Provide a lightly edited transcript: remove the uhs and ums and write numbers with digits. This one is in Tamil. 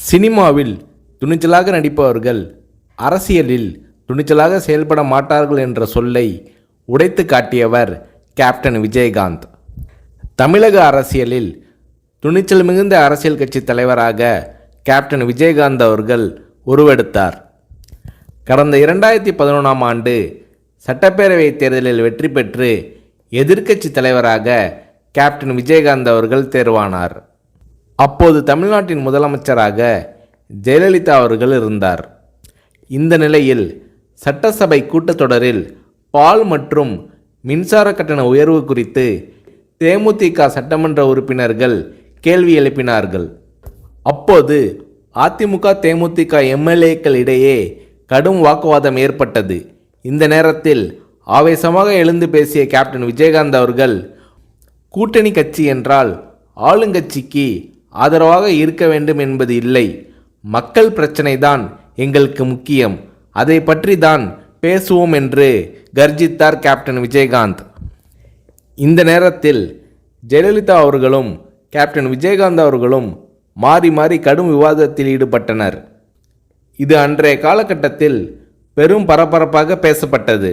சினிமாவில் துணிச்சலாக நடிப்பவர்கள் அரசியலில் துணிச்சலாக செயல்பட மாட்டார்கள் என்ற சொல்லை உடைத்து காட்டியவர் கேப்டன் விஜயகாந்த். தமிழக அரசியலில் துணிச்சல் மிகுந்த அரசியல் கட்சி தலைவராக கேப்டன் விஜயகாந்த் அவர்கள் உருவெடுத்தார். கடந்த 2011ஆம் ஆண்டு சட்டப்பேரவை தேர்தலில் வெற்றி பெற்று எதிர்க்கட்சி தலைவராக கேப்டன் விஜயகாந்த் அவர்கள் தேர்வானார். அப்போது தமிழ்நாட்டின் முதலமைச்சராக ஜெயலலிதா அவர்கள் இருந்தார். இந்த நிலையில் சட்டசபை கூட்டத்தொடரில் பால் மற்றும் மின்சார கட்டண உயர்வு குறித்து தேமுதிக சட்டமன்ற உறுப்பினர்கள் கேள்வி எழுப்பினார்கள். அப்போது அதிமுக தேமுதிக எம்எல்ஏக்கள் இடையே கடும் வாக்குவாதம் ஏற்பட்டது. இந்த நேரத்தில் ஆவேசமாக எழுந்து பேசிய கேப்டன் விஜயகாந்த் அவர்கள், கூட்டணி கட்சி என்றால் ஆளுங்கட்சிக்கு ஆதரவாக இருக்க வேண்டும் என்பது இல்லை, மக்கள் பிரச்சனை தான் எங்களுக்கு முக்கியம், அதை பற்றி தான் பேசுவோம் என்று கர்ஜித்தார் கேப்டன் விஜயகாந்த். இந்த நேரத்தில் ஜெயலலிதா அவர்களும் கேப்டன் விஜயகாந்த் அவர்களும் மாறி மாறி கடும் விவாதத்தில் ஈடுபட்டனர். இது அன்றைய காலகட்டத்தில் பெரும் பரபரப்பாக பேசப்பட்டது.